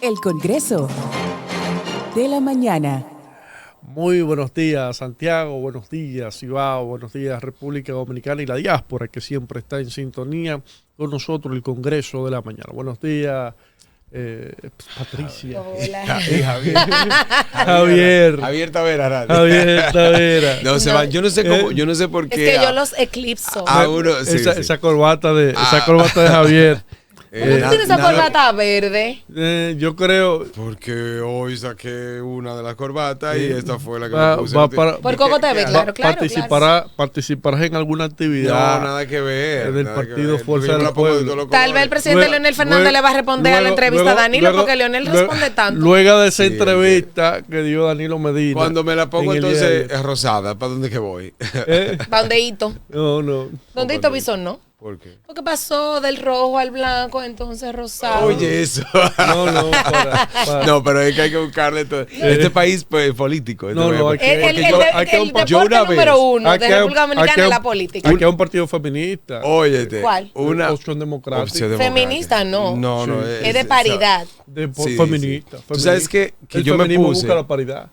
El Congreso de la Mañana. Muy buenos días, Santiago, buenos días, Cibao, buenos días, República Dominicana y la diáspora que siempre está en sintonía con nosotros, el Congreso de la Mañana. Buenos días, Patricia. Hola. Javier. Javier Tavera. Javier Tavera. No, se va. Yo no sé cómo, yo no sé por qué. Es que yo los eclipso. Esa corbata de Javier. ¿Por qué tienes esa corbata verde? Yo creo. Porque hoy saqué una de las corbatas y esta fue la que me puse. Por Coco TV, claro. ¿Participarás en alguna actividad? No, nada que ver. Del partido Fuerza del Pueblo. Tal vez el presidente Leonel Fernández le va a responder a la entrevista a Danilo, porque Leonel responde tanto. Luego de esa entrevista que dio Danilo Medina. Cuando me la pongo entonces es rosada. ¿Para dónde que voy? ¿Para dónde Hito? No. ¿Dónde Hito Bison, no? ¿Por qué? Porque pasó del rojo al blanco, entonces rosado. Oye, eso. No, No, pero es que hay que buscarle todo. Este país pues, político. El deporte número uno de República Dominicana es la política. Aquí hay un partido feminista. Óyete. ¿Cuál? Una opción democrática. Feminista, no. No. Es de paridad. Feminista. Tú sabes que yo me puse. Busca la paridad.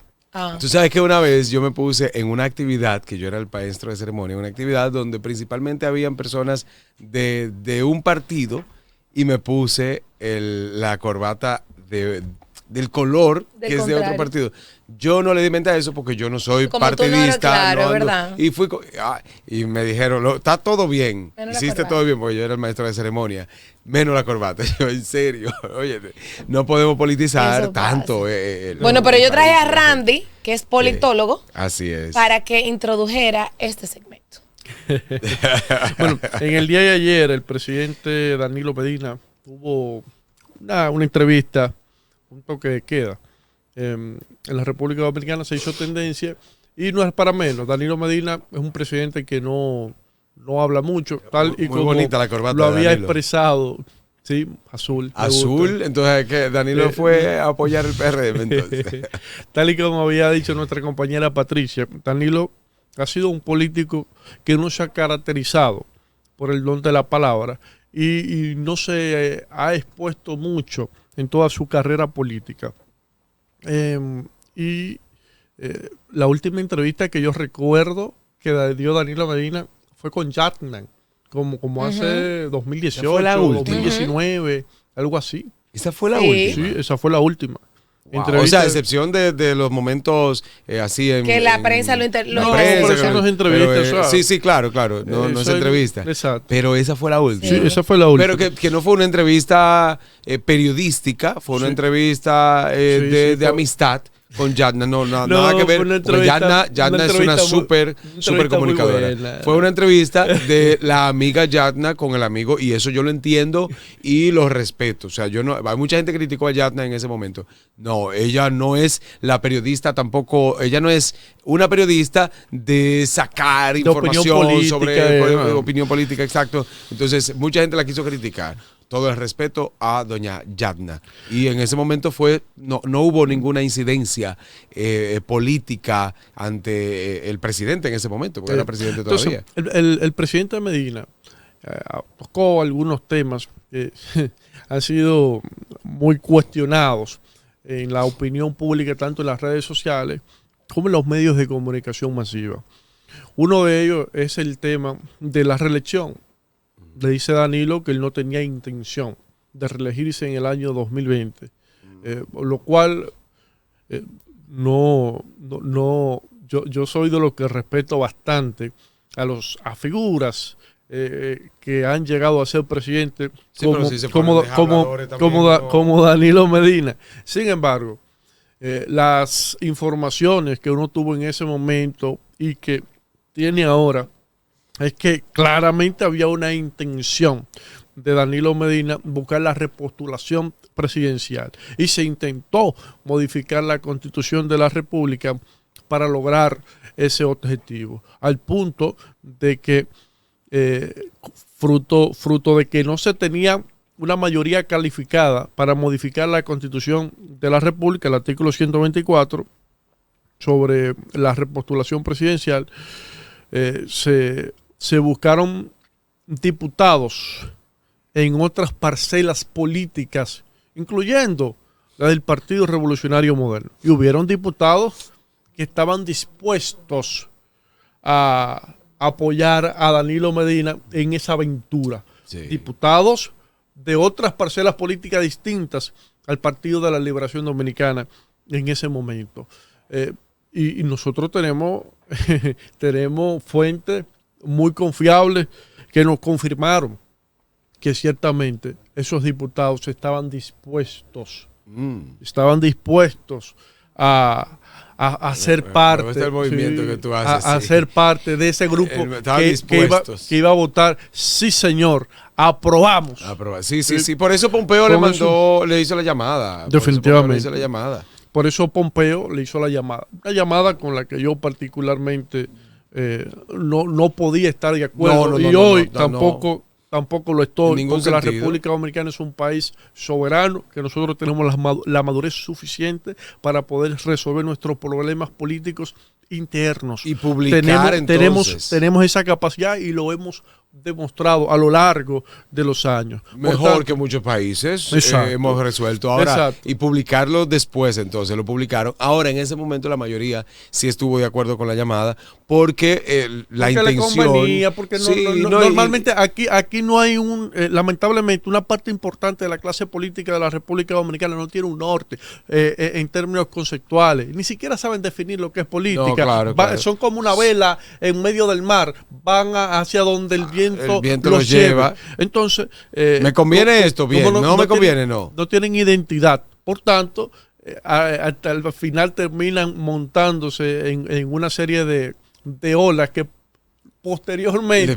Tú sabes que una vez yo me puse en una actividad, que yo era el maestro de ceremonia, una actividad donde principalmente habían personas de un partido y me puse la corbata del color que es de otro partido. Yo no le di mente a eso porque yo no soy partidista. Claro, ¿verdad? Y me dijeron, está todo bien, hiciste todo bien, porque yo era el maestro de ceremonia, menos la corbata. Yo, en serio, oye, no podemos politizar eso tanto. Bueno, pero yo traje a Randy, que es politólogo, así es, para que introdujera este segmento. Bueno, en el día de ayer, el presidente Danilo Medina tuvo una entrevista, un toque de queda. En la República Dominicana se hizo tendencia y no es para menos. Danilo Medina es un presidente que no habla mucho, tal y como bonita la corbata lo había expresado. Sí, azul. Entonces que Danilo fue a apoyar el PRM. Entonces. Tal y como había dicho nuestra compañera Patricia, Danilo ha sido un político que no se ha caracterizado por el don de la palabra y no se ha expuesto mucho en toda su carrera política. La última entrevista que yo recuerdo que dio Danilo Medina fue con Yatnan, como hace 2018, fue la 2019, algo así. ¿Esa fue la última? Sí, esa fue la última. Wow. O sea, a excepción de los momentos así en... Que la prensa lo no es entrevista. Sí, claro. No es entrevista. Exacto. Pero esa fue la última. Sí, esa fue la última. Pero que no fue una entrevista periodística, fue una entrevista de amistad con Yatna. Nada que ver. Yatna es una súper comunicadora. Fue una entrevista de la amiga Yatna con el amigo, y eso yo lo entiendo y lo respeto. O sea, hay mucha gente que criticó a Yatna en ese momento. No, ella no es la periodista tampoco, ella no es una periodista de sacar información sobre opinión política, exacto. Entonces, mucha gente la quiso criticar. Todo el respeto a doña Yatna. Y en ese momento no hubo ninguna incidencia política ante el presidente en ese momento, porque era presidente todavía. Entonces, el presidente Medina tocó algunos temas que han sido muy cuestionados en la opinión pública, tanto en las redes sociales como en los medios de comunicación masiva. Uno de ellos es el tema de la reelección. Le dice Danilo que él no tenía intención de reelegirse en el año 2020, lo cual yo soy de los que respeto bastante a figuras que han llegado a ser presidente como Danilo Medina. Sin embargo, las informaciones que uno tuvo en ese momento y que tiene ahora es que claramente había una intención de Danilo Medina buscar la repostulación presidencial y se intentó modificar la Constitución de la República para lograr ese objetivo, al punto de que fruto de que no se tenía una mayoría calificada para modificar la Constitución de la República, el artículo 124 sobre la repostulación presidencial, se buscaron diputados en otras parcelas políticas, incluyendo la del Partido Revolucionario Moderno. Y hubieron diputados que estaban dispuestos a apoyar a Danilo Medina en esa aventura. Sí. Diputados de otras parcelas políticas distintas al Partido de la Liberación Dominicana en ese momento. Y nosotros tenemos fuentes muy confiables que nos confirmaron que ciertamente esos diputados estaban dispuestos a ser parte, el movimiento que tú haces, a ser parte de ese grupo que iba a votar. Sí, señor, aprobamos. Sí. Por eso Pompeo le hizo la llamada. Definitivamente. Por eso Pompeo le hizo la llamada. Una llamada con la que yo particularmente no podía estar de acuerdo. Hoy tampoco lo estoy, porque la República Dominicana es un país soberano, que nosotros tenemos la madurez suficiente para poder resolver nuestros problemas políticos internos. Y publicar tenemos esa capacidad y lo hemos demostrado a lo largo de los años. Mejor que muchos países hemos resuelto ahora. Exacto. Y publicarlo después, entonces lo publicaron. Ahora, en ese momento, la mayoría sí estuvo de acuerdo con la llamada, porque la intención... le convenía, porque normalmente aquí no hay lamentablemente, una parte importante de la clase política de la República Dominicana no tiene un norte en términos conceptuales. Ni siquiera saben definir lo que es política. Claro. Son como una vela en medio del mar. Van hacia donde el viento los lleva. Entonces, ¿me conviene esto? Bien. No me conviene, no. No tienen identidad. Por tanto, hasta el final terminan montándose en una serie de olas que posteriormente le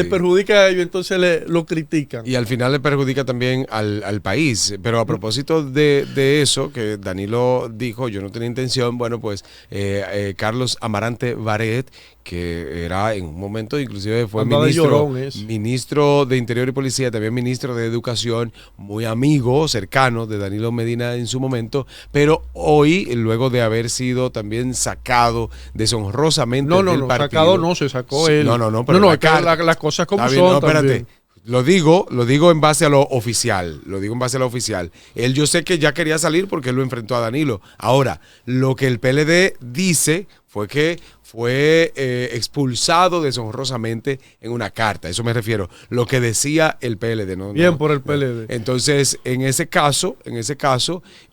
perjudica a ellos, entonces lo critican. Y al final le perjudica también al país. Pero a propósito de eso, que Danilo dijo, yo no tenía intención, bueno, pues Carlos Amarante Baret, que era en un momento, inclusive fue ministro de Interior y Policía, también ministro de Educación, muy amigo, cercano de Danilo Medina en su momento, pero hoy, luego de haber sido también sacado deshonrosamente del partido. Se sacó él. Pero las cosas como son. Espérate. Lo digo en base a lo oficial. Él, yo sé que ya quería salir porque él lo enfrentó a Danilo. Ahora, lo que el PLD dice fue que fue expulsado deshonrosamente en una carta. Eso me refiero. Lo que decía el PLD. Bien por el PLD. Entonces, en ese caso,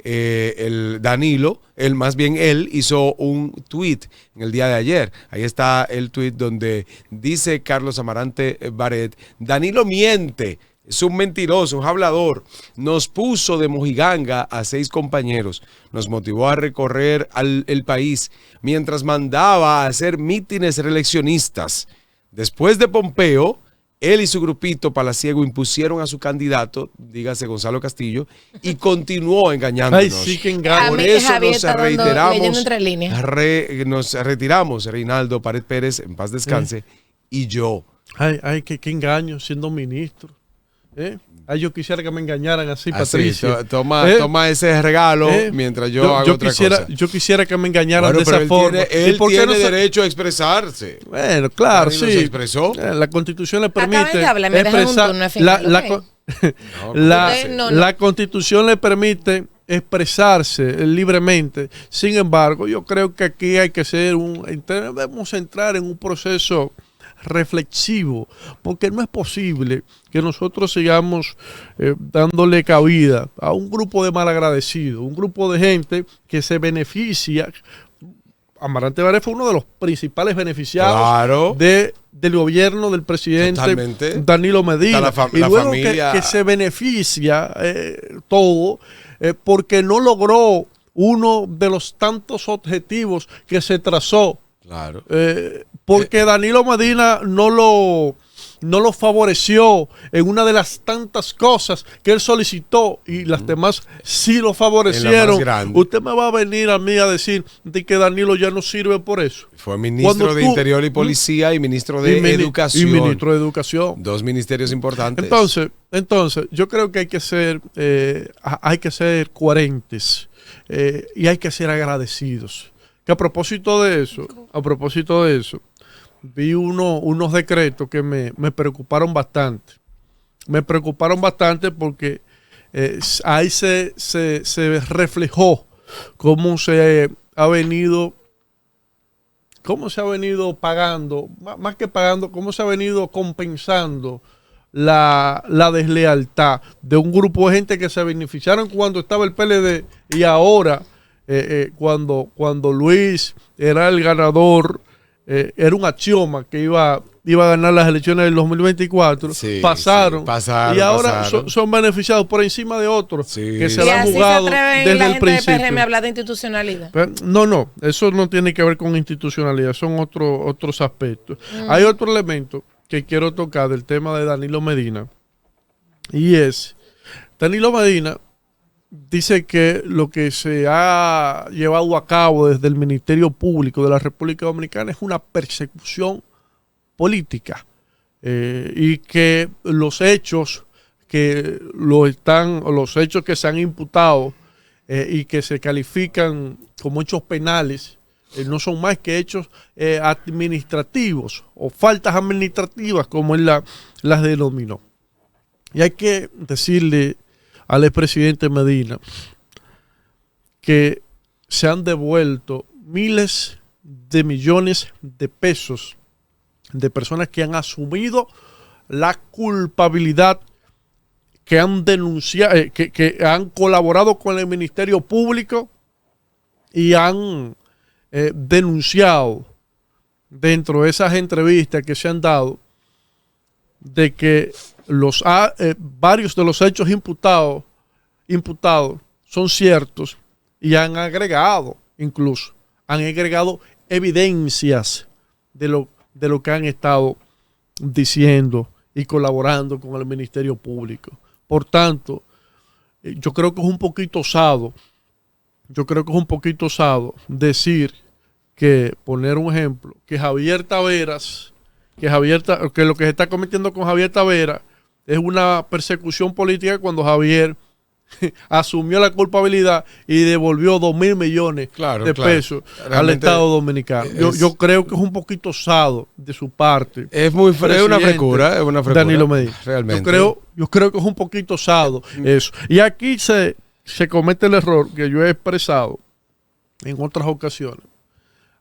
el Danilo, él hizo un tuit en el día de ayer. Ahí está el tuit donde dice Carlos Amarante Baret: Danilo miente. Es un mentiroso, un hablador. Nos puso de mojiganga a 6 compañeros. Nos motivó a recorrer el país mientras mandaba a hacer mítines reeleccionistas. Después de Pompeo, él y su grupito palaciego impusieron a su candidato, dígase Gonzalo Castillo, y continuó engañándonos. Ay, sí que engaño. Por eso nos retiramos, Reinaldo Pared Pérez, en paz descanse, y yo. Ay, qué engaño siendo ministro. Yo quisiera que me engañaran así, Patricia. Toma ese regalo mientras yo hago otra cosa. Yo quisiera que me engañaran de esa forma. Él tiene derecho a expresarse. Bueno, claro, sí. ¿Se expresó? La Constitución le permite la Constitución le permite expresarse libremente. Sin embargo, yo creo que aquí debemos entrar en un proceso reflexivo, porque no es posible que nosotros sigamos dándole cabida a un grupo de malagradecidos, un grupo de gente que se beneficia. Amarante Baret fue uno de los principales beneficiados del gobierno del presidente Danilo Medina, y luego que se beneficia todo porque no logró uno de los tantos objetivos que se trazó. Claro. Porque Danilo Medina no lo favoreció en una de las tantas cosas que él solicitó, y las demás sí lo favorecieron. Usted me va a venir a mí a decir de que Danilo ya no sirve por eso. Fue ministro de Interior y Policía y ministro de Educación. Y ministro de Educación. 2 ministerios importantes. Entonces yo creo que hay que ser coherentes y hay que ser agradecidos. Que a propósito de eso, vi unos decretos que me preocuparon bastante. Me preocuparon bastante porque ahí se reflejó cómo se ha venido pagando, más que pagando, cómo se ha venido compensando la deslealtad de un grupo de gente que se beneficiaron cuando estaba el PLD y ahora cuando Luis era el ganador, era un axioma que iba a ganar las elecciones del 2024, pasaron y ahora son beneficiados por encima de otros que se la han jugado desde el principio. ¿Y PRM habla de institucionalidad? No, eso no tiene que ver con institucionalidad, son otros aspectos. Hay otro elemento que quiero tocar del tema de Danilo Medina, y es, Danilo Medina dice que lo que se ha llevado a cabo desde el Ministerio Público de la República Dominicana es una persecución política, y que los hechos que se han imputado y que se califican como hechos penales no son más que hechos administrativos o faltas administrativas, como él las denominó. Y hay que decirle al expresidente Medina que se han devuelto miles de millones de pesos de personas que han asumido la culpabilidad, que han denunciado, que han colaborado con el Ministerio Público y han denunciado dentro de esas entrevistas que se han dado de que varios de los hechos imputados son ciertos, y han agregado evidencias de lo que han estado diciendo y colaborando con el Ministerio Público. Por tanto, yo creo que es un poquito osado decir poner un ejemplo, que lo que se está cometiendo con Javier Tavera es una persecución política, cuando Javier asumió la culpabilidad y devolvió 2.000 millones de pesos al Estado Dominicano. Yo creo que es un poquito osado de su parte. Es una frescura, Danilo Medina. Realmente. Yo creo que es un poquito osado eso. Y aquí se comete el error que yo he expresado en otras ocasiones.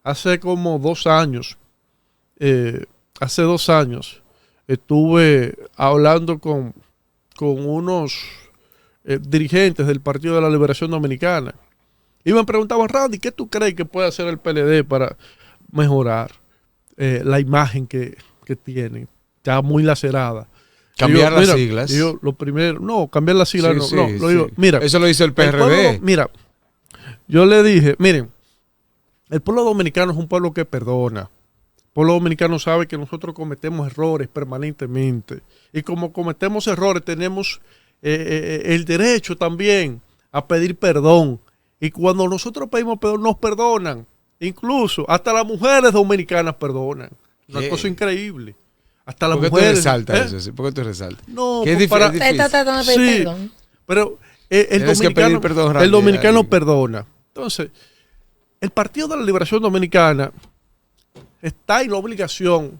Hace 2 años, estuve hablando con unos dirigentes del Partido de la Liberación Dominicana, y me preguntaban: Randy, ¿qué tú crees que puede hacer el PLD para mejorar la imagen que tiene? Está muy lacerada. Cambiar las siglas. Lo primero, cambiar las siglas digo, mira, eso lo hizo el PRD. Yo le dije, miren, el pueblo dominicano es un pueblo que perdona. El pueblo dominicano sabe que nosotros cometemos errores permanentemente, y como cometemos errores tenemos el derecho también a pedir perdón, y cuando nosotros pedimos perdón nos perdonan, incluso hasta las mujeres dominicanas perdonan. Una cosa increíble. Hasta las mujeres. ¿Por qué tú resaltas? No, es difícil. Está tratando de pedir perdón. Pero el dominicano perdona. Entonces, el Partido de la Liberación Dominicana está en la obligación,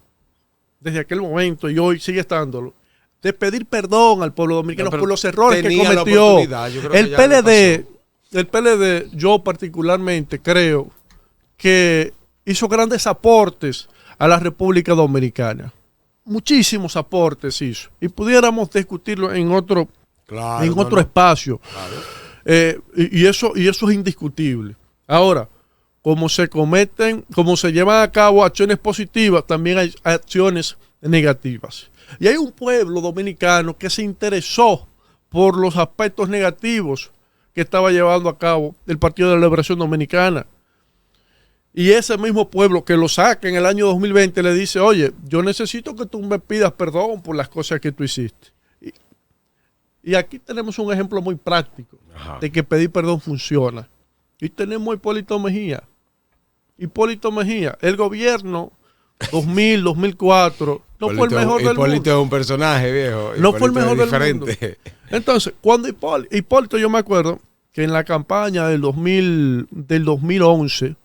desde aquel momento y hoy sigue estándolo, de pedir perdón al pueblo dominicano por los errores que cometió. El PLD, yo particularmente creo que hizo grandes aportes a la República Dominicana. Muchísimos aportes hizo. Y pudiéramos discutirlo en otro espacio. Claro. Y eso es indiscutible. Ahora, como se llevan a cabo acciones positivas, también hay acciones negativas. Y hay un pueblo dominicano que se interesó por los aspectos negativos que estaba llevando a cabo el Partido de la Liberación Dominicana. Y ese mismo pueblo que lo saca en el año 2020 le dice: oye, yo necesito que tú me pidas perdón por las cosas que tú hiciste. Y aquí tenemos un ejemplo muy práctico de que pedir perdón funciona. Y tenemos a Hipólito Mejía. El gobierno 2000, 2004, no fue el mejor del mundo. Hipólito es un personaje, viejo. No fue el mejor del mundo. Entonces, cuando Hipólito, yo me acuerdo que en la campaña del 2011,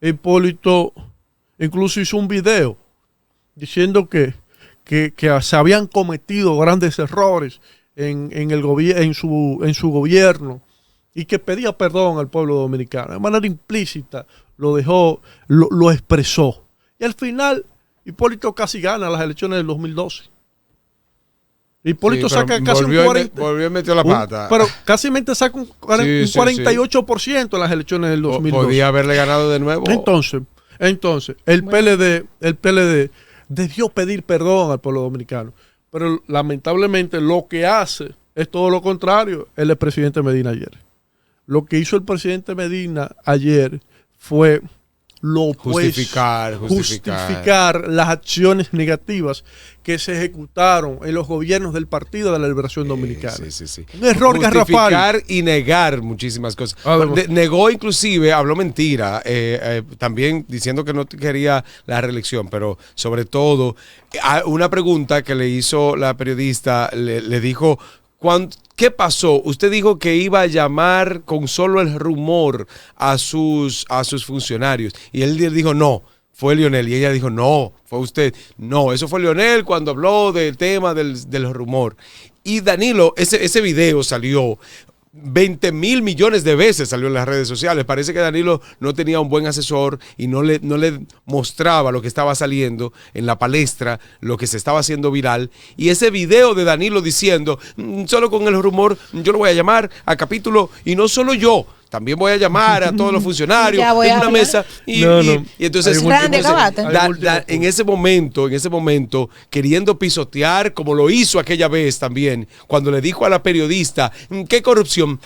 Hipólito incluso hizo un video diciendo que se habían cometido grandes errores en su gobierno y que pedía perdón al pueblo dominicano. De manera implícita lo expresó. Y al final, Hipólito casi gana las elecciones del 2012. Hipólito saca casi un 40%. Volvió y metió la pata. Pero casi saca un 48% en las elecciones del 2012. Podía haberle ganado de nuevo. Entonces, el PLD debió pedir perdón al pueblo dominicano. Pero lamentablemente lo que hace es todo lo contrario el expresidente Medina ayer. Lo que hizo el presidente Medina ayer fue justificar las acciones negativas que se ejecutaron en los gobiernos del Partido de la Liberación Dominicana. Un error garrafal. Justificar y negar muchísimas cosas. Negó inclusive, habló mentira, también diciendo que no quería la reelección, pero sobre todo, una pregunta que le hizo la periodista, le dijo... ¿Qué pasó? Usted dijo que iba a llamar con solo el rumor a sus funcionarios. Y él dijo, no, fue Leonel. Y ella dijo, no, fue usted. No, eso fue Leonel cuando habló del tema del rumor. Y Danilo, ese video salió 20 mil millones de veces, salió en las redes sociales. Parece que Danilo no tenía un buen asesor y no le mostraba lo que estaba saliendo en la palestra, lo que se estaba haciendo viral. Y ese video de Danilo diciendo, solo con el rumor, yo lo voy a llamar a capítulo, y no solo yo, también voy a llamar a todos los funcionarios en una mesa y entonces en ese momento queriendo pisotear como lo hizo aquella vez también cuando le dijo a la periodista qué corrupción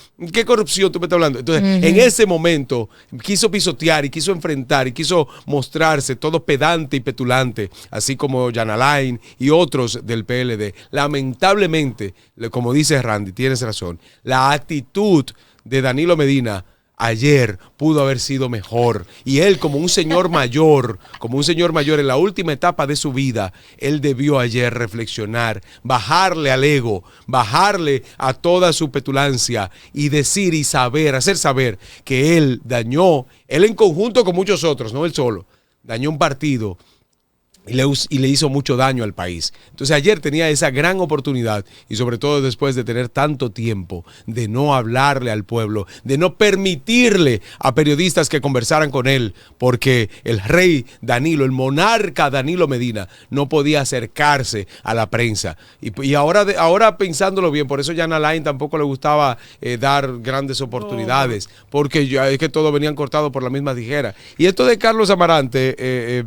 tú me estás hablando. Entonces en ese momento quiso pisotear y quiso enfrentar y quiso mostrarse todo pedante y petulante, así como Jan Alain y otros del PLD. Lamentablemente, como dice Randy, tienes razón, la actitud de Danilo Medina ayer pudo haber sido mejor. Y él, como un señor mayor en la última etapa de su vida, él debió ayer reflexionar, bajarle al ego, bajarle a toda su petulancia y decir y hacer saber que él en conjunto con muchos otros, no él solo, dañó un partido y le hizo mucho daño al país. Entonces ayer tenía esa gran oportunidad y sobre todo después de tener tanto tiempo de no hablarle al pueblo, de no permitirle a periodistas que conversaran con él, porque el rey Danilo, el monarca Danilo Medina, no podía acercarse a la prensa. Y ahora pensándolo bien, por eso Jan Alain tampoco le gustaba dar grandes oportunidades, porque es que todos venían cortados por la misma tijera. Y esto de Carlos Amarante,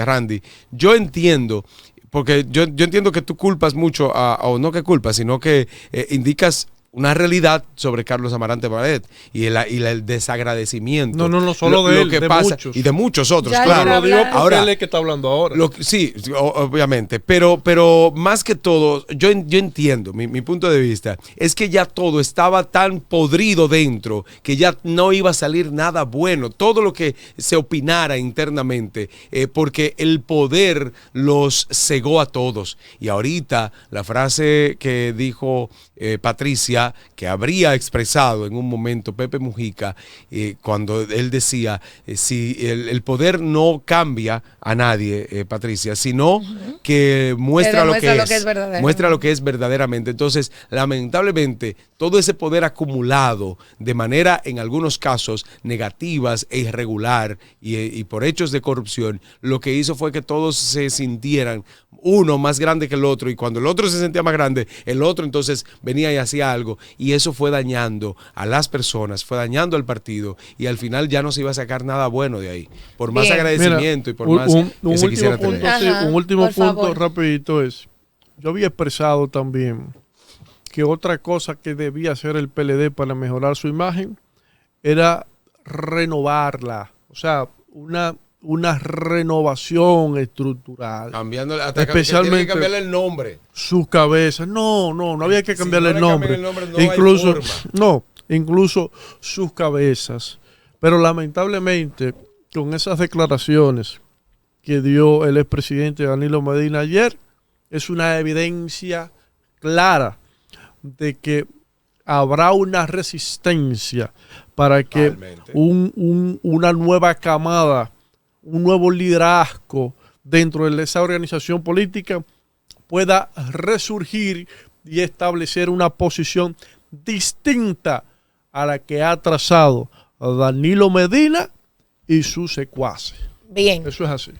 Randy, yo entiendo, porque yo entiendo que tú culpas mucho, o no que culpas, sino que indicas una realidad sobre Carlos Amarante Baret y el desagradecimiento. No solo de él, de muchos. Y de muchos otros, ya claro. Lo digo porque él es que está hablando ahora. Sí, obviamente, pero más que todo, yo entiendo, mi punto de vista, es que ya todo estaba tan podrido dentro que ya no iba a salir nada bueno, todo lo que se opinara internamente, porque el poder los cegó a todos. Y ahorita, la frase que dijo Patricia, que habría expresado en un momento Pepe Mujica, cuando él decía, si el poder no cambia a nadie, Patricia, sino que muestra lo que es verdaderamente. Entonces, lamentablemente, todo ese poder acumulado de manera, en algunos casos, negativas e irregular y por hechos de corrupción, lo que hizo fue que todos se sintieran uno más grande que el otro, y cuando el otro se sentía más grande, el otro entonces venía y hacía algo, y eso fue dañando a las personas, fue dañando al partido, y al final ya no se iba a sacar nada bueno de ahí, por más agradecimiento. Mira, y por más que se quisiera tener. Un último punto rapidito es, yo había expresado también que otra cosa que debía hacer el PLD para mejorar su imagen era renovarla, o sea, una renovación estructural. Especialmente cambiarle el nombre. Sus cabezas. No había que cambiarle el nombre. Incluso sus cabezas. Pero lamentablemente, con esas declaraciones que dio el expresidente Danilo Medina ayer, es una evidencia clara de que habrá una resistencia para que una nueva camada, un nuevo liderazgo dentro de esa organización política pueda resurgir y establecer una posición distinta a la que ha trazado Danilo Medina y sus secuaces. Bien. Eso es así.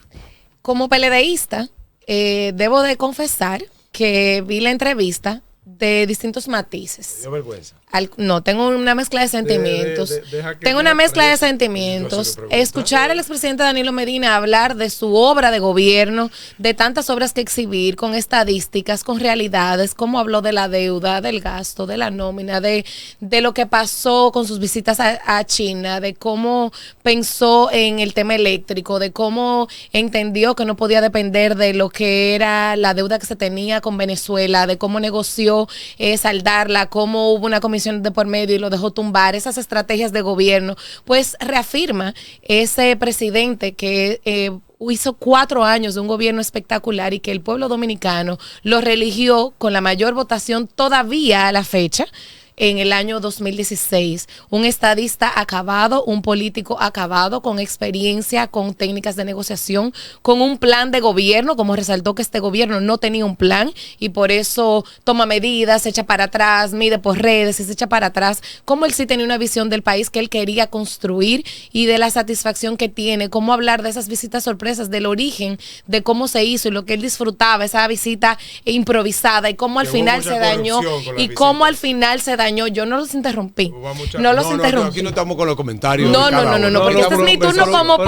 Como PLDista, debo de confesar que vi la entrevista de distintos matices. dio vergüenza. No, tengo una mezcla de sentimientos. Tengo una mezcla de sentimientos. Escuchar al expresidente Danilo Medina hablar de su obra de gobierno, de tantas obras que exhibir, con estadísticas, con realidades, cómo habló de la deuda, del gasto, de la nómina, de lo que pasó con sus visitas a China, de cómo pensó en el tema eléctrico, de cómo entendió que no podía depender de lo que era la deuda que se tenía con Venezuela, de cómo negoció saldarla, cómo hubo una comisión de por medio y lo dejó tumbar, esas estrategias de gobierno, pues reafirma ese presidente que hizo 4 años de un gobierno espectacular y que el pueblo dominicano lo religió con la mayor votación todavía a la fecha. En el año 2016, un estadista acabado, un político acabado, con experiencia, con técnicas de negociación, con un plan de gobierno, como resaltó que este gobierno no tenía un plan y por eso toma medidas, se echa para atrás, mide por redes y se echa para atrás, como él sí tenía una visión del país que él quería construir y de la satisfacción que tiene, cómo hablar de esas visitas sorpresas, del origen, de cómo se hizo y lo que él disfrutaba, esa visita improvisada y cómo al final se dañó y cómo al final se dañó. Yo no los interrumpí. No los interrumpí. Aquí no estamos con los comentarios. No, porque este es mi turno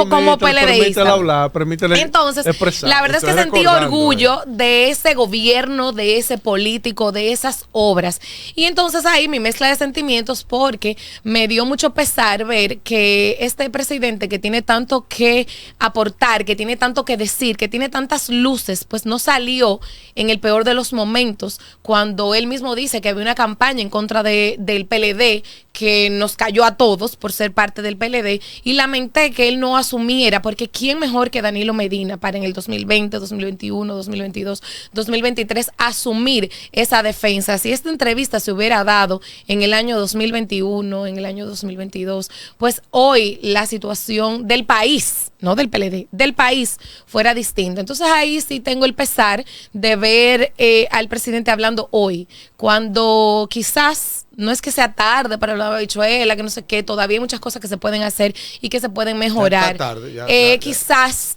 como PLDista. Permítele Entonces, expresar. la verdad es que sentí orgullo de ese gobierno, de ese político, de esas obras. Y entonces ahí mi mezcla de sentimientos, porque me dio mucho pesar ver que este presidente que tiene tanto que aportar, que tiene tanto que decir, que tiene tantas luces, pues no salió en el peor de los momentos, cuando él mismo dice que había una campaña en contra del PLD que nos cayó a todos por ser parte del PLD, y lamenté que él no asumiera, porque ¿quién mejor que Danilo Medina para en el 2020, 2021, 2022, 2023 asumir esa defensa? Si esta entrevista se hubiera dado en el año 2021, en el año 2022, pues hoy la situación del país, no del PLD, del país fuera distinta. Entonces ahí sí tengo el pesar de ver al presidente hablando hoy, cuando quizás no es que sea tarde para la habichuela, que no sé qué, todavía hay muchas cosas que se pueden hacer y que se pueden mejorar. Quizás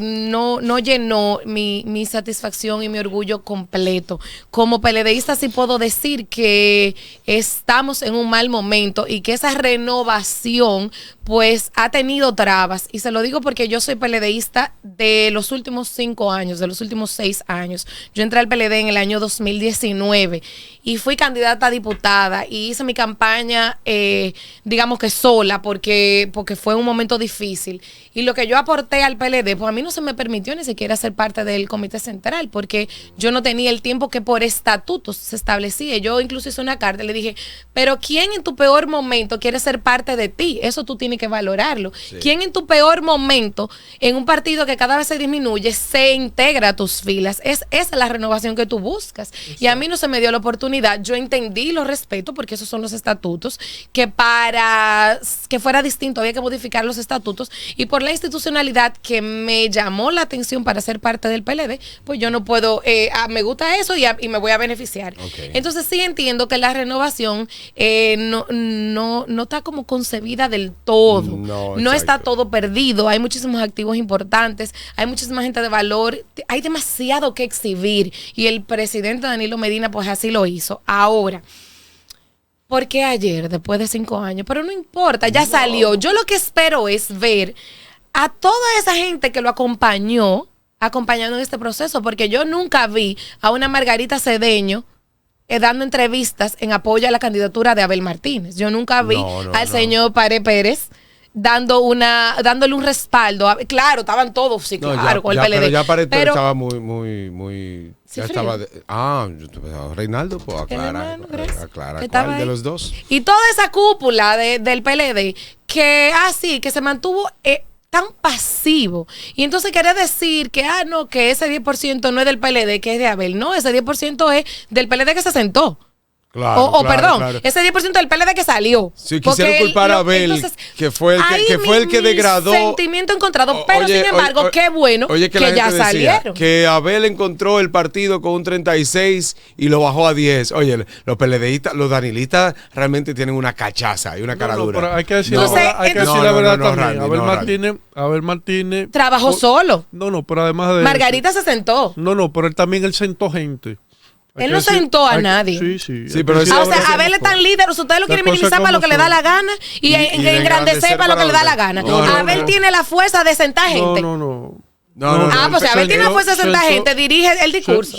no llenó mi satisfacción y mi orgullo completo. Como PLDista sí puedo decir que estamos en un mal momento y que esa renovación pues ha tenido trabas, y se lo digo porque yo soy PLDista de los últimos 5 años, de los últimos 6 años. Yo entré al PLD en el año 2019 y fui candidata a diputada y hice mi campaña digamos que sola, porque fue un momento difícil, y lo que yo aporté al PLD, pues a mí no se me permitió ni siquiera ser parte del comité central, porque yo no tenía el tiempo que por estatutos se establecía. Yo incluso hice una carta y le dije, pero ¿quién en tu peor momento quiere ser parte de ti? Eso tú tienes que valorarlo. Sí. ¿Quién en tu peor momento, en un partido que cada vez se disminuye, se integra a tus filas? Esa es la renovación que tú buscas. Sí. Y a mí no se me dio la oportunidad. Yo entendí y lo respeto, porque esos son los estatutos, que para que fuera distinto había que modificar los estatutos, y por la institucionalidad que me llamó la atención para ser parte del PLD, pues yo no puedo, me gusta eso y me voy a beneficiar. Okay. Entonces sí entiendo que la renovación no está como concebida del todo. No está todo perdido. Hay muchísimos activos importantes, hay muchísima gente de valor, hay demasiado que exhibir, y el presidente Danilo Medina pues así lo hizo. Ahora, ¿por qué ayer, después de 5 años? Pero no importa, ya salió. Yo lo que espero es ver a toda esa gente que lo acompañando en este proceso, porque yo nunca vi a una Margarita Cedeño dando entrevistas en apoyo a la candidatura de Abel Martínez. Yo nunca vi al señor Pare Pérez dándole un respaldo. Claro, estaban todos, sí, claro, con el PLD. Pero ya Pare Pérez estaba muy sí, ya estaba Reinaldo, pues aclara cuál de los dos. Y toda esa cúpula del PLD que que se mantuvo tan pasivo, y entonces quiere decir que no, que ese 10% no es del PLD, que es de Abel. No, ese 10% es del PLD que se sentó. Perdón, ese 10% del PLD que salió. Si quisieron culpar a Abel, entonces, que fue el que degradó. Sentimiento encontrado, pero sin embargo, qué bueno que ya salieron. Que Abel encontró el partido con un 36 y lo bajó a 10. Oye, los PLDistas, los danilistas realmente tienen una cachaza y una caradura. Pero hay que decir la verdad también. Abel Martínez trabajó solo. Pero además de Margarita se sentó. Pero él sentó gente. Él no sentó a nadie. Sí, pero Abel es tan líder, ustedes lo quieren minimizar para lo que le da la gana y engrandecer para lo que le da la gana. Abel tiene la fuerza de sentar gente. Pues Abel tiene la fuerza de sentar gente, dirige el discurso.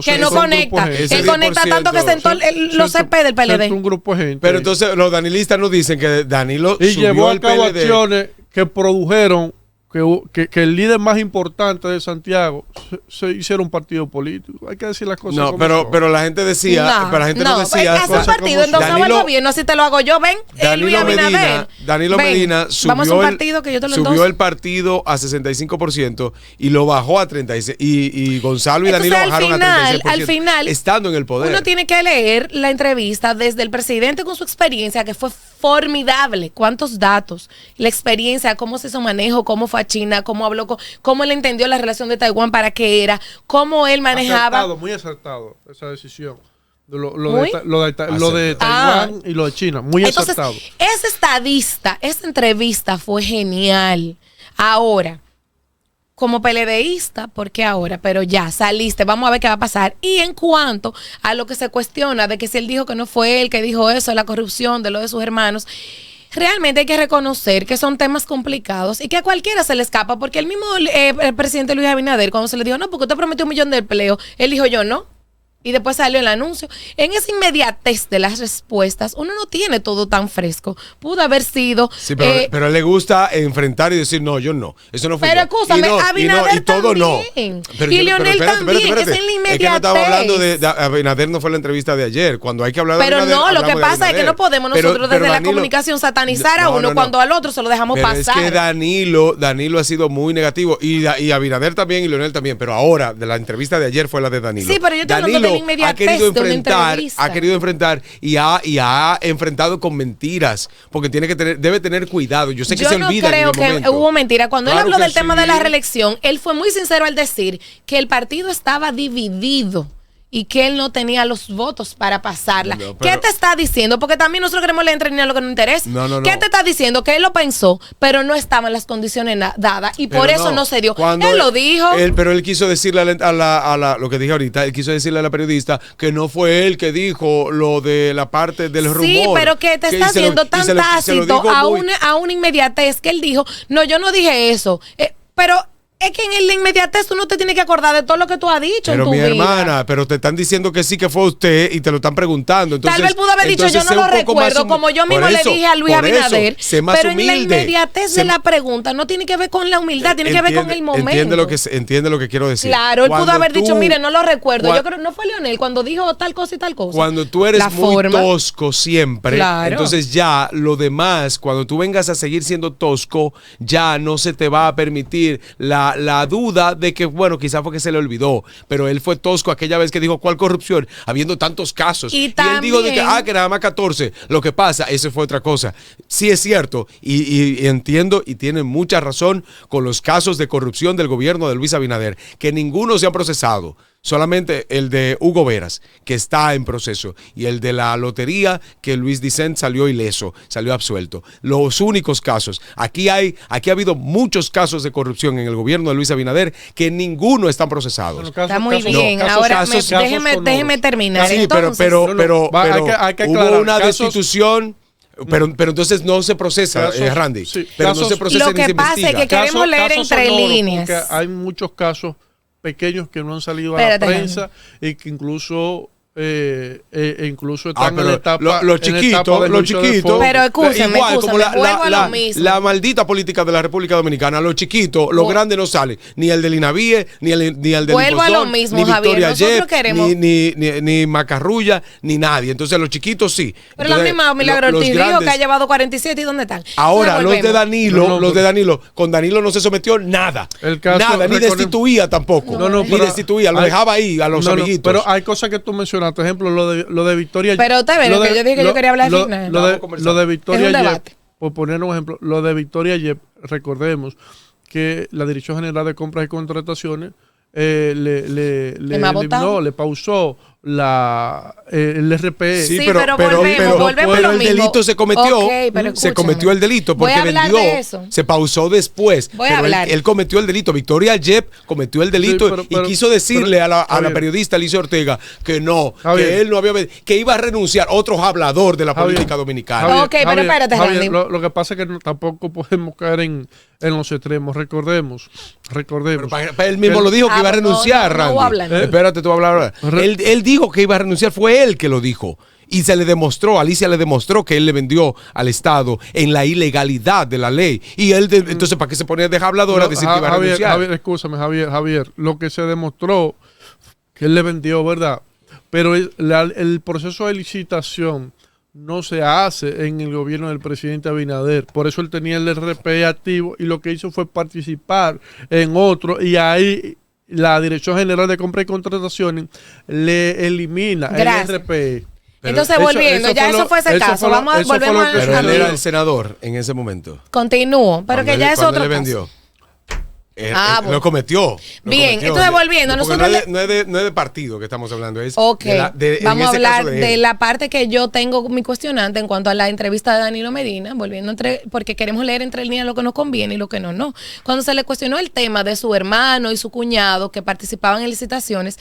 Que no conecta. Él conecta tanto que sentó los CP del PLD. Un grupo de gente. Pero entonces los danilistas nos dicen que Danilo y llevó a cabo PLD. Acciones que produjeron que el líder más importante de Santiago se hiciera un partido político. Hay que decir las cosas como son. Pero la gente decía, pero la gente no decía. Hace un partido, entonces no va el gobierno, así te lo hago yo. Ven, Luis Abinader. Danilo Medina subió el partido a 65% y lo bajó a 36%. Y Gonzalo y Danilo bajaron a 36%. Al final, estando en el poder. Uno tiene que leer la entrevista desde el presidente con su experiencia, que fue formidable. ¿Cuántos datos? La experiencia, cómo se hizo manejo, cómo fue a China, cómo habló, cómo él entendió la relación de Taiwán para qué era, cómo él manejaba. Muy acertado esa decisión. Lo de Taiwán y lo de China. Muy acertado. Esa entrevista fue genial. Ahora, como PLDista, ¿por qué ahora? Pero ya saliste, vamos a ver qué va a pasar. Y en cuanto a lo que se cuestiona de que si él dijo que no fue él que dijo eso, la corrupción de lo de sus hermanos, realmente hay que reconocer que son temas complicados y que a cualquiera se le escapa, porque el mismo el presidente Luis Abinader, cuando se le dijo, no, porque usted prometió 1 millón de empleos, él dijo, yo no. Y después salió el anuncio. En esa inmediatez de las respuestas, uno no tiene todo tan fresco. Pudo haber sido... Sí, pero a él le gusta enfrentar y decir, no, yo no. Eso no fue. Pero escúchame, Abinader y todo también. Pero y Leonel también. Es en la inmediatez. Es que no estaba hablando de Abinader, no fue la entrevista de ayer. Cuando hay que hablar de Abinader, no, lo que pasa es que no podemos nosotros desde la comunicación satanizar a uno cuando al otro se lo dejamos pasar. Es que Danilo ha sido muy negativo. Y Abinader también y Leonel también. Pero ahora, de la entrevista de ayer fue la de Danilo. Sí, pero yo estoy hablando de la inmediatez. Ha querido enfrentar y ha enfrentado con mentiras, porque debe tener cuidado. Yo sé que se olvida. Yo no creo que hubo mentira. Cuando él habló del tema de la reelección, él fue muy sincero al decir que el partido estaba dividido y que él no tenía los votos para pasarla. ¿Qué te está diciendo? Porque también nosotros queremos leer entre lo que nos interesa. ¿Qué te está diciendo? Que él lo pensó, pero no estaban las condiciones dadas y por eso no se dio. Él lo dijo. Pero él quiso decirle lo que dije ahorita, él quiso decirle a la periodista que no fue él que dijo lo de la parte del rumor. Sí, pero que te está haciendo tan tácito a una inmediatez que él dijo, no, yo no dije eso. Pero... es que en la inmediatez tú no te tienes que acordar de todo lo que tú has dicho en tu vida. Pero mi hermana, pero te están diciendo que sí que fue usted y te lo están preguntando. Entonces, tal vez pudo haber dicho, yo no lo recuerdo, como yo mismo le dije a Luis Abinader. Pero en la inmediatez de la pregunta no tiene que ver con la humildad, tiene que ver con el momento. Entiende lo que quiero decir. Claro, él pudo haber dicho, mire, no lo recuerdo. Yo creo, no fue Leonel cuando dijo tal cosa y tal cosa. Cuando tú eres muy tosco siempre, entonces ya lo demás, cuando tú vengas a seguir siendo tosco, ya no se te va a permitir la duda de que, bueno, quizás fue que se le olvidó, pero él fue tosco aquella vez que dijo, ¿cuál corrupción? Habiendo tantos casos. Y él dijo de que nada más 14. Lo que pasa, eso fue otra cosa. Sí es cierto, y entiendo, y tiene mucha razón con los casos de corrupción del gobierno de Luis Abinader, que ninguno se ha procesado. Solamente el de Hugo Veras, que está en proceso, y el de la lotería, que Luis Dicent salió ileso, salió absuelto. Los únicos casos. Aquí ha habido muchos casos de corrupción en el gobierno de Luis Abinader que ninguno están procesados. Está muy bien. Ahora déjeme terminar. Sí, pero hubo una destitución. Pero entonces no se procesa, Randy. Sí, pero no se procesa ni se investiga. Lo que pasa es que queremos leer entre líneas. Porque hay muchos casos pequeños que no han salido a la prensa y que incluso están en la etapa los chiquitos, pero escúchame, como la maldita política de la República Dominicana, los chiquitos, los grandes no salen, ni el del INAVIE, ni el del vuelvo a lo mismo, ni Victoria Javier, queremos ni Macarrulla, ni nadie. Entonces los chiquitos sí. Pero la misma Milagro Ortiz dijo que ha llevado 47 y ¿dónde están? Ahora los de Danilo, con Danilo no se sometió nada, ni destituía tampoco, ni destituía, lo dejaba ahí a los amiguitos. Pero hay cosas que tú mencionas Por ejemplo, lo de Victoria. Pero usted ve, que yo dije que yo quería hablar al final. Lo de Victoria Es un Yep, debate. por poner un ejemplo, lo de Victoria Yep, recordemos que la Dirección General de Compras y Contrataciones le pausó el RPE. Sí, pero volvemos el delito se cometió. Okay, se cometió el delito porque vendió. Se pausó después. Él cometió el delito. Victoria Yep cometió el delito y quiso decirle a la periodista Alicia Ortega que no, que él no había, que iba a renunciar. Otro hablador de la política dominicana. Pero espérate, Randy. Lo que pasa es que tampoco podemos caer en los extremos. Recordemos. Él mismo lo dijo que iba a renunciar, Randy. Espérate, tú vas a hablar. Él dijo que iba a renunciar, fue él que lo dijo. Y se le demostró, Alicia le demostró que él le vendió al Estado en la ilegalidad de la ley. Y él, entonces, ¿para qué se ponía de hablador a decir que iba a renunciar? Escúchame, Javier. Lo que se demostró que él le vendió, ¿verdad? Pero el proceso de licitación no se hace en el gobierno del presidente Abinader. Por eso él tenía el RPE activo y lo que hizo fue participar en otro y ahí la Dirección General de Compras y Contrataciones le elimina el RPE. Entonces, volviendo, eso fue ese caso. Volvemos a Pero él era el senador en ese momento. Continúo, pero que ya es otro caso. Lo cometió. Bien, entonces volviendo. No es de partido que estamos hablando. Es vamos a hablar de la parte que yo tengo mi cuestionante en cuanto a la entrevista de Danilo Medina, volviendo porque queremos leer entre líneas lo que nos conviene y lo que no. Cuando se le cuestionó el tema de su hermano y su cuñado que participaban en licitaciones,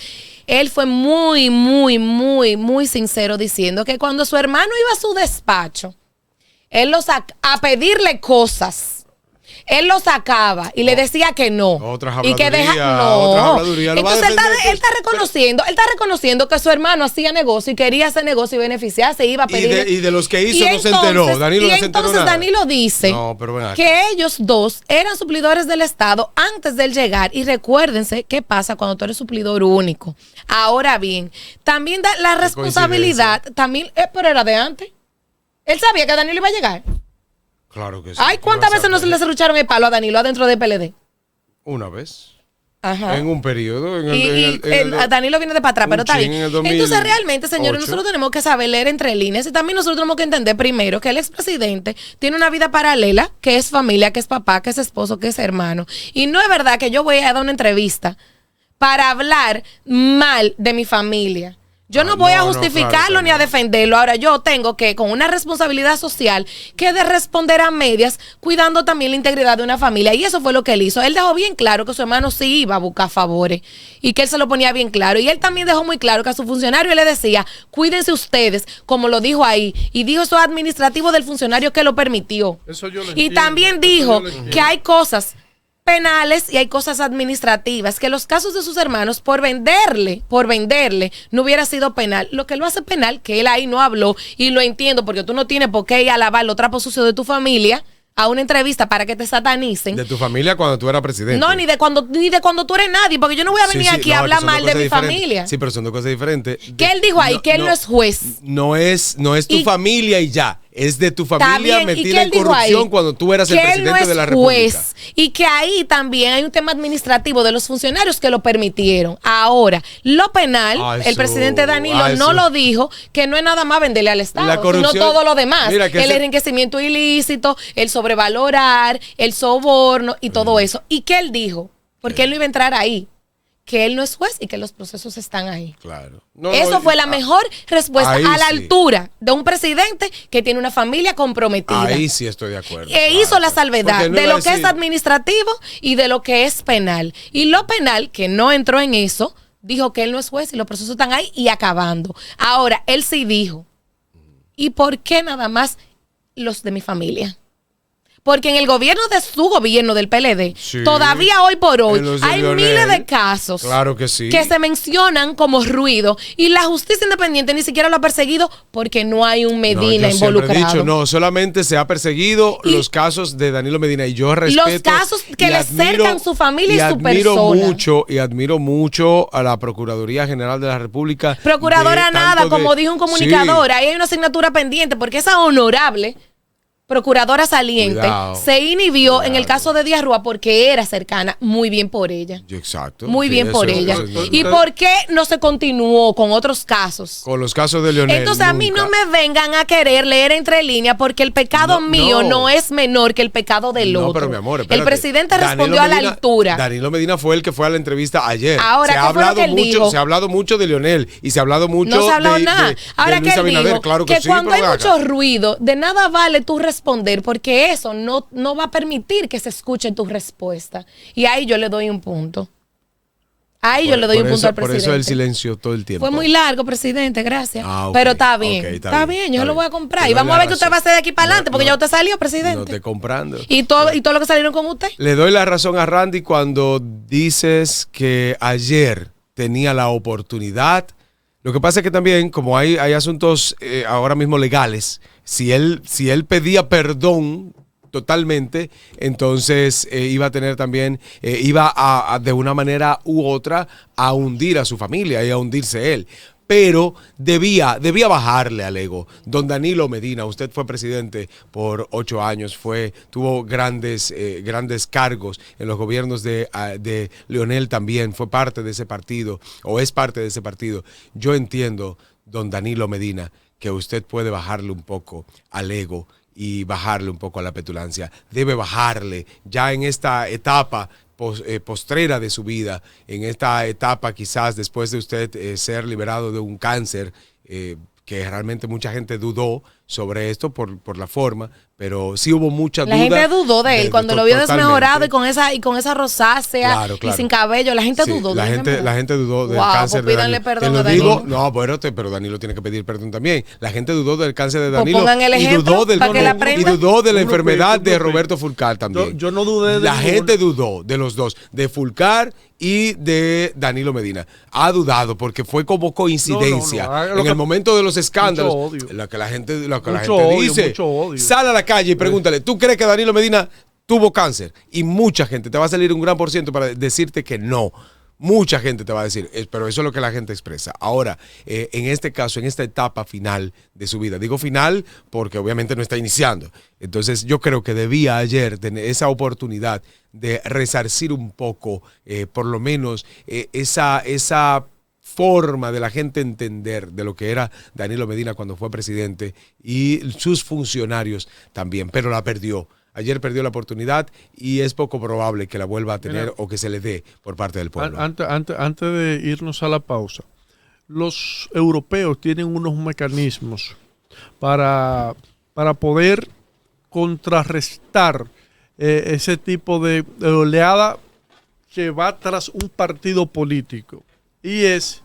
él fue muy, muy, muy, muy sincero diciendo que cuando su hermano iba a su despacho, él a pedirle cosas. Él lo sacaba y le decía que no. Otra y que habladuría. Entonces él está reconociendo que su hermano hacía negocio y quería hacer negocio y beneficiarse, iba a pedir. Y de los que hizo no se enteró. Danilo no se enteró nada. Danilo dice que ellos dos eran suplidores del Estado antes de él llegar. Y recuérdense qué pasa cuando tú eres suplidor único. Ahora bien, también da la responsabilidad, también, pero era de antes. Él sabía que Danilo iba a llegar. Claro que sí. Ay, ¿cuántas veces no se le cerrucharon el palo a Danilo adentro del PLD? Una vez. Ajá. En un periodo. Danilo viene de para atrás, pero está bien. Entonces, realmente, señores, nosotros tenemos que saber leer entre líneas y también nosotros tenemos que entender primero que el expresidente tiene una vida paralela, que es familia, que es papá, que es esposo, que es hermano. Y no es verdad que yo voy a dar una entrevista para hablar mal de mi familia. Yo no voy a justificarlo ni a defenderlo. Ahora yo tengo que, con una responsabilidad social, que de responder a medias, cuidando también la integridad de una familia. Y eso fue lo que él hizo. Él dejó bien claro que su hermano sí iba a buscar favores y que él se lo ponía bien claro. Y él también dejó muy claro que a su funcionario él le decía, cuídense ustedes, como lo dijo ahí. Y dijo eso administrativo del funcionario que lo permitió. Eso yo lo y entiendo. también dijo que hay cosas penales y hay cosas administrativas, que los casos de sus hermanos por venderle no hubiera sido penal. Lo que lo hace penal, que él ahí no habló, y lo entiendo porque tú no tienes por qué ir a lavar los trapos sucios de tu familia a una entrevista para que te satanicen. De tu familia cuando tú eras presidente. No, ni de cuando tú eres nadie, porque yo no voy a venir aquí a hablar mal de mi familia. Sí, pero son dos cosas diferentes. Que él dijo ahí que él no es juez. No es tu familia y ya. Es de tu familia metida en corrupción ahí, cuando tú eras el presidente de la República. Y que ahí también hay un tema administrativo de los funcionarios que lo permitieron. Ahora, lo penal, el presidente Danilo no lo dijo, que no es nada más venderle al Estado, sino todo lo demás. El enriquecimiento ilícito, el sobrevalorar, el soborno y todo eso. ¿Y qué él dijo? Porque él no iba a entrar ahí. Que él no es juez y que los procesos están ahí. Claro. Eso fue la mejor respuesta a la altura de un presidente que tiene una familia comprometida. Ahí sí estoy de acuerdo. Hizo la salvedad de lo que es administrativo y de lo que es penal. Y lo penal, que no entró en eso, dijo que él no es juez y los procesos están ahí y acabando. Ahora, él sí dijo, ¿y por qué nada más los de mi familia? Porque en el gobierno de su gobierno del PLD, todavía hoy por hoy, hay miles de casos que se mencionan como ruido y la justicia independiente ni siquiera lo ha perseguido porque no hay un Medina involucrado. He dicho, solamente se ha perseguido los casos de Danilo Medina y yo respeto. Los casos que le cercan su familia y su persona. Y admiro mucho a la Procuraduría General de la República. Procuradora nada, como dijo un comunicador, ahí hay una asignatura pendiente porque esa honorable procuradora saliente, Cuidado. se inhibió en el caso de Díaz Rúa porque era cercana. Muy bien por ella. Exacto. Muy Sí, bien por ella. eso no- ¿Y por qué no se continuó con otros casos? Con los casos de Leonel. Entonces a mí no nunca. me vengan a querer leer entre líneas porque el pecado No, mío no. no es menor que el pecado del No, otro. pero mi amor, el espérate. presidente Danilo respondió a la Medina- altura. Danilo Medina fue el que fue a la entrevista ayer. Ahora, se ¿qué ha fue lo hablado que él mucho, dijo? se ha hablado mucho de Leonel y se ha hablado mucho No se ha hablado de, nada. de Ahora Luis que él Abinader. dijo Claro que sí, cuando pero hay ven acá. mucho ruido, de nada vale tú responder porque eso no va a permitir que se escuche tu respuesta. Y ahí yo le doy un punto. Ahí yo le doy un punto al Por presidente. eso el silencio todo el tiempo. Fue muy largo, presidente, gracias. Ah, ok, pero está bien, ok, está bien, yo está lo voy a bien. comprar. Te Y doy vamos a la ver qué usted razón. va a hacer de aquí para adelante, porque No, ya usted salió, presidente. No te comprando. Y todo lo que salieron con usted. Le doy la razón a Randy cuando dices que ayer tenía la oportunidad. Lo que pasa es que también, como hay asuntos ahora mismo legales, si él pedía perdón totalmente, entonces iba a tener también, iba a de una manera u otra a hundir a su familia y a hundirse él. Pero debía bajarle al ego. Don Danilo Medina, usted fue presidente por 8 años, tuvo grandes cargos en los gobiernos de Leonel también, fue parte de ese partido, o es parte de ese partido. Yo entiendo, don Danilo Medina, que usted puede bajarle un poco al ego y bajarle un poco a la petulancia. Debe bajarle ya en esta etapa postrera de su vida, en esta etapa quizás después de usted ser liberado de un cáncer, que realmente mucha gente dudó sobre esto por la forma, pero sí hubo mucha duda. La gente dudó de él cuando lo vio desmejorado y con esa rosácea Claro. y sin cabello. La gente Sí, dudó de la él. gente dudó del Wow, cáncer pues de pídanle Danilo. perdón Te lo a digo, Danilo. no, pero Danilo tiene que pedir perdón también. La gente dudó del cáncer de Pues Danilo pongan el y ejemplo dudó del para que la aprendan. y dudó de la Uno enfermedad pe- de uno pe- Roberto Fulcar también. Yo no dudé de La ninguno. gente dudó de los dos, de Fulcar y de Danilo Medina. Ha dudado porque fue como coincidencia. No, lo en que- el momento de los escándalos, Mucho odio. lo que la gente Mucho odio, dice, mucho odio. sale a la calle y pregúntale, ¿tú crees que Danilo Medina tuvo cáncer? Y mucha gente, te va a salir un gran por ciento para decirte que no. Mucha gente te va a decir, pero eso es lo que la gente expresa. Ahora, en este caso, en esta etapa final de su vida, digo final porque obviamente no está iniciando. Entonces yo creo que debía ayer tener esa oportunidad de resarcir un poco, por lo menos, esa forma de la gente entender de lo que era Danilo Medina cuando fue presidente y sus funcionarios también, pero la perdió. Ayer perdió la oportunidad y es poco probable que la vuelva a tener o que se le dé por parte del pueblo. Antes de irnos a la pausa, los europeos tienen unos mecanismos para poder contrarrestar ese tipo de oleada que va tras un partido político. Y es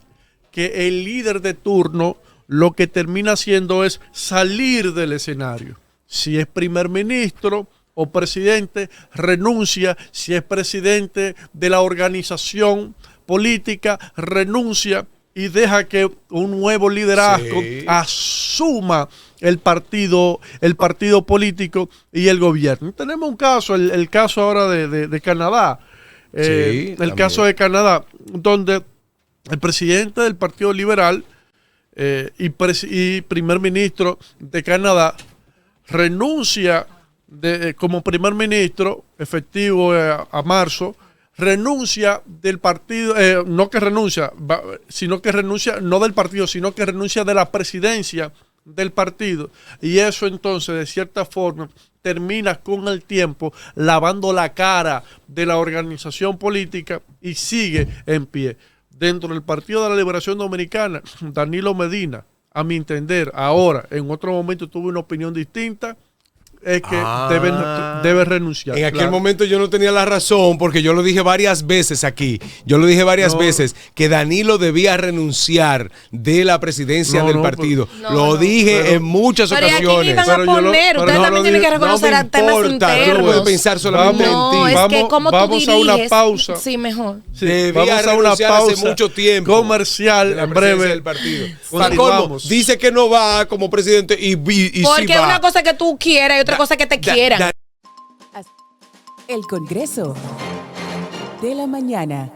que el líder de turno lo que termina haciendo es salir del escenario. Si es primer ministro o presidente, renuncia. Si es presidente de la organización política, renuncia y deja que un nuevo liderazgo asuma el partido político y el gobierno. Tenemos un caso, el caso ahora de Canadá. El también. caso de Canadá, donde el presidente del Partido Liberal y primer ministro de Canadá renuncia como primer ministro, efectivo a marzo, renuncia del partido, no del partido, sino que renuncia de la presidencia del partido. Y eso entonces, de cierta forma, termina con el tiempo lavando la cara de la organización política y sigue en pie. Dentro del Partido de la Liberación Dominicana, Danilo Medina, a mi entender, ahora, en otro momento tuve una opinión distinta, es que debe renunciar. En aquel momento yo no tenía la razón porque yo lo dije varias veces aquí. Yo lo dije varias veces que Danilo debía renunciar de la presidencia del partido. Lo dije en muchas ocasiones. Pero aquí iban a poner, ustedes también tienen que reconocer a temas internos. Tú no puedes pensar solamente en ti. No, es que como tú vamos a una pausa. Sí, mejor. Sí, Debía vamos a una renunciar pausa hace mucho tiempo comercial de la en presidencia breve. del partido. Continuamos. Dice que no va como presidente y porque sí va. una cosa que tú quieras y otra cosa que te quieran. El Congreso de la Mañana.